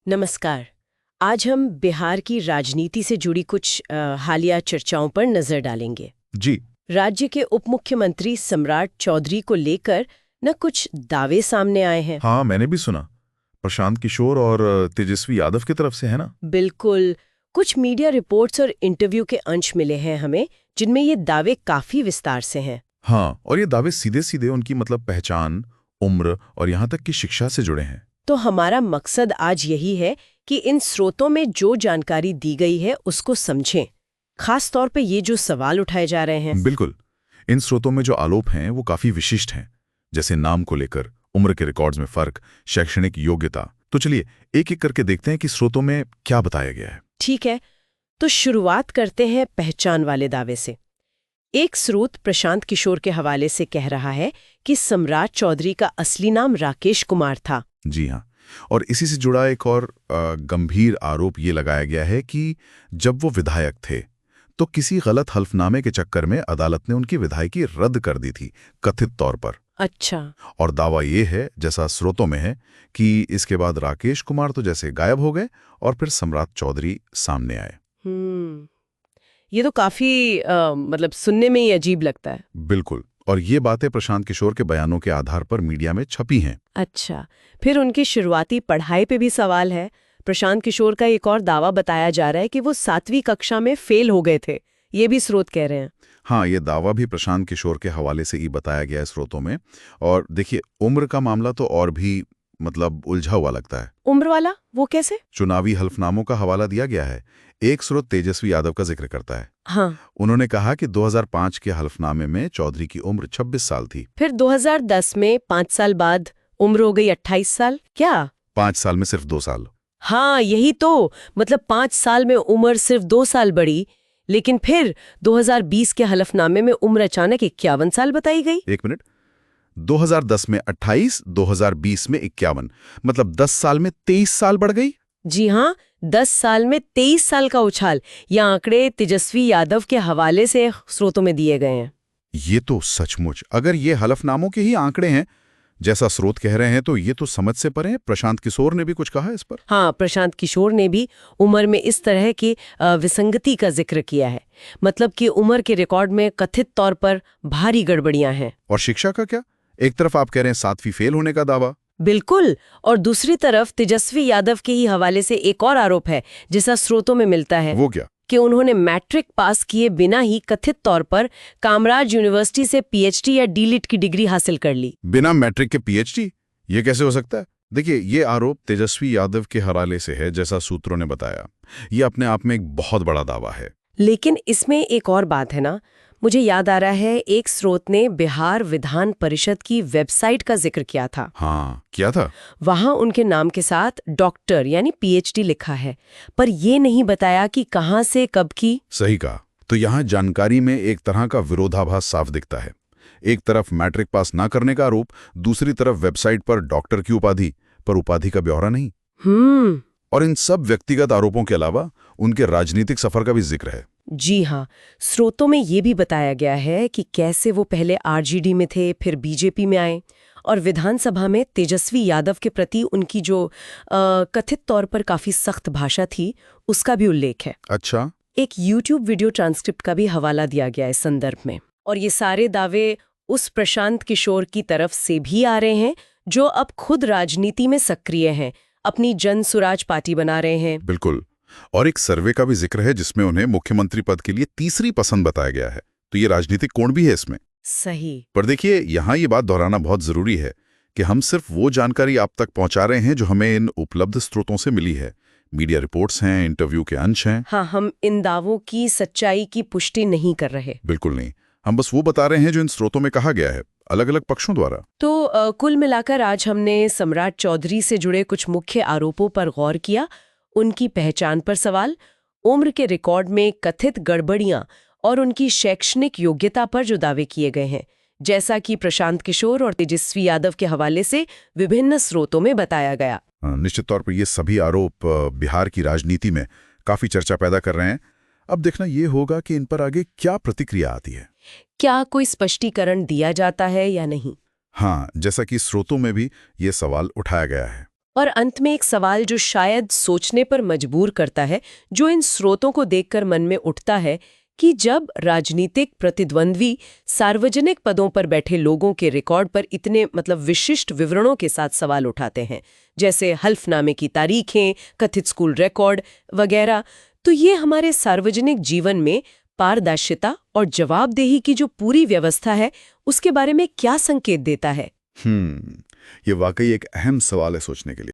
नमस्कार। आज हम बिहार की राजनीति से जुड़ी कुछ हालिया चर्चाओं पर नजर डालेंगे। जी। राज्य के उप मुख्यमंत्री सम्राट चौधरी को लेकर न कुछ दावे सामने आए हैं। हाँ, मैंने भी सुना। प्रशांत किशोर और तेजस्वी यादव की तरफ से है ना। बिल्कुल। कुछ मीडिया रिपोर्ट्स और इंटरव्यू के अंश मिले हैं हमें, जिनमें ये दावे काफी विस्तार से हैं। हाँ, और ये दावे सीधे सीधे उनकी पहचान, उम्र और यहाँ तक कि शिक्षा से जुड़े हैं। तो हमारा मकसद आज यही है कि इन स्रोतों में जो जानकारी दी गई है उसको समझें, खास तौर पे ये जो सवाल उठाए जा रहे हैं। बिल्कुल। इन स्रोतों में जो आरोप हैं वो काफी विशिष्ट हैं, जैसे नाम को लेकर, उम्र के रिकॉर्ड्स में फर्क, शैक्षणिक योग्यता। तो चलिए एक एक करके देखते हैं कि स्रोतों में क्या बताया गया है। ठीक है, तो शुरुआत करते हैं पहचान वाले दावे से। एक स्रोत प्रशांत किशोर के हवाले से कह रहा है कि सम्राट चौधरी का असली नाम राकेश कुमार था। जी हाँ, और इसी से जुड़ा एक और गंभीर आरोप ये लगाया गया है कि जब वो विधायक थे तो किसी गलत हल्फनामे के चक्कर में अदालत ने उनकी विधायकी रद्द कर दी थी, कथित तौर पर। अच्छा। और दावा ये है, जैसा स्रोतों में है, कि इसके बाद राकेश कुमार तो जैसे गायब हो गए और फिर सम्राट चौधरी सामने आए। ये तो काफी सुनने में ही अजीब लगता है। बिल्कुल। और ये बातें प्रशांत किशोर के बयानों के आधार पर मीडिया में छपी हैं। अच्छा, फिर उनकी शुरुआती पढ़ाई पे भी सवाल है। प्रशांत किशोर का एक और दावा बताया जा रहा है कि वो 7वीं कक्षा में फेल हो गए थे। ये भी स्रोत कह रहे हैं। हाँ, ये दावा भी प्रशांत किशोर के हवाले से ही बताया गया है स्रोतों में। और देखिए, उम्र का मामला तो और भी उलझा हुआ लगता है। उम्र वाला वो कैसे? चुनावी हल्फनामों का हवाला दिया गया है। एक स्रोत तेजस्वी यादव का जिक्र करता है। हाँ। उन्होंने कहा कि 2005 के हल्फनामे में चौधरी की उम्र 26 साल थी। फिर 2010 में 5 साल बाद उम्र हो गई 28 साल। क्या 5 साल में सिर्फ 2 साल? हाँ, यही तो। 5 साल में उम्र सिर्फ 2 साल बढ़ी, लेकिन फिर 2020 के हलफनामे में उम्र अचानक 51 साल बताई गई। एक मिनट, 2010 में 28, 2020 में 51, 10 साल में 23 साल बढ़ गई। जी हाँ, 10 साल में 23 साल का उछाल। ये आंकड़े तेजस्वी यादव के हवाले से स्रोतों में दिए गए हैं। ये तो सचमुच, अगर ये हलफनामों के ही आंकड़े हैं जैसा स्रोत कह रहे हैं, तो ये तो समझ से परे है। प्रशांत किशोर ने भी कुछ कहा इस पर। हाँ, प्रशांत किशोर ने भी उम्र में इस तरह की विसंगति का जिक्र किया है। कि उम्र के रिकॉर्ड में कथित तौर पर भारी गड़बड़ियां हैं। और शिक्षा का क्या? एक तरफ आप कह रहे हैं 7वीं फेल होने का दावा। बिल्कुल। और दूसरी तरफ तेजस्वी यादव के ही हवाले से एक और आरोप है, जैसा स्रोतों में मिलता है। वो क्या? कि उन्होंने मैट्रिक पास किए बिना ही कथित तौर पर कामराज यूनिवर्सिटी से पीएचडी या डीलिट की डिग्री हासिल कर ली। बिना मैट्रिक के पीएचडी? ये कैसे हो सकता है? देखिए, ये आरोप तेजस्वी यादव के हवाले से है, जैसा सूत्रों ने बताया। ये अपने आप में एक बहुत बड़ा दावा है। लेकिन इसमें एक और बात है ना, मुझे याद आ रहा है, एक स्रोत ने बिहार विधान परिषद की वेबसाइट का जिक्र किया था। हाँ, क्या था? वहां उनके नाम के साथ डॉक्टर यानी पीएचडी लिखा है, पर ये नहीं बताया कि कहां से कब की। सही कहा। तो यहाँ जानकारी में एक तरह का विरोधाभास साफ दिखता है। एक तरफ मैट्रिक पास ना करने का आरोप, दूसरी तरफ वेबसाइट पर डॉक्टर की उपाधि, पर उपाधि का ब्यौरा नहीं। और इन सब व्यक्तिगत आरोपों के अलावा उनके राजनीतिक सफर का भी जिक्र है। जी हाँ, स्रोतों में ये भी बताया गया है कि कैसे वो पहले आरजेडी में थे, फिर बीजेपी में आए, और विधानसभा में तेजस्वी यादव के प्रति उनकी जो कथित तौर पर काफी सख्त भाषा थी, उसका भी उल्लेख है। अच्छा। एक यूट्यूब वीडियो ट्रांसक्रिप्ट का भी हवाला दिया गया इस संदर्भ में। और ये सारे दावे उस प्रशांत किशोर की तरफ से भी आ रहे हैं, जो अब खुद राजनीति में सक्रिय हैं, अपनी जन सुराज पार्टी बना रहे हैं। बिल्कुल। और एक सर्वे का भी जिक्र है जिसमें उन्हें मुख्यमंत्री पद के लिए तीसरी पसंद बताया गया है। तो ये राजनीतिक कोण भी है इसमें। सही। पर देखिए, यहाँ ये बात दोहराना बहुत जरूरी है कि हम सिर्फ वो जानकारी आप तक पहुंचा रहे हैं जो हमें इन उपलब्ध स्रोतों से मिली है। मीडिया रिपोर्ट्स हैं, इंटरव्यू के अंश हैं। हाँ, हम इन दावों की सच्चाई की पुष्टि नहीं कर रहे। बिल्कुल नहीं। हम बस वो बता रहे हैं जो इन स्रोतों में कहा गया है, अलग अलग पक्षों द्वारा। तो कुल मिलाकर आज हमने सम्राट चौधरी से जुड़े कुछ मुख्य आरोपों पर गौर किया, उनकी पहचान पर सवाल, उम्र के रिकॉर्ड में कथित गड़बड़ियां और उनकी शैक्षणिक योग्यता पर जो दावे किए गए हैं, जैसा कि प्रशांत किशोर और तेजस्वी यादव के हवाले से विभिन्न स्रोतों में बताया गया। निश्चित तौर पर ये सभी आरोप बिहार की राजनीति में काफी चर्चा पैदा कर रहे हैं। अब देखना ये होगा कि इन पर आगे क्या प्रतिक्रिया आती है। क्या कोई स्पष्टीकरण दिया जाता है या नहीं? हाँ, जैसा कि स्रोतों में भी ये सवाल उठाया गया है। और अंत में एक सवाल जो शायद सोचने पर मजबूर करता है, जो इन स्रोतों को देखकर मन में उठता है कि जब राजनीतिक प्रतिद्वंद्वी सार्वजनिक पदों पर बैठे लोगों के रिकॉर्ड पर इतने विशिष्ट विवरणों के साथ सवाल उठाते हैं, जैसे हल्फनामे की तारीखें, कथित स्कूल रिकॉर्ड वगैरह, तो ये हमारे सार्वजनिक जीवन में पारदर्शिता और जवाबदेही की जो पूरी व्यवस्था है, उसके बारे में क्या संकेत देता है? ये वाकई एक अहम सवाल है सोचने के लिए।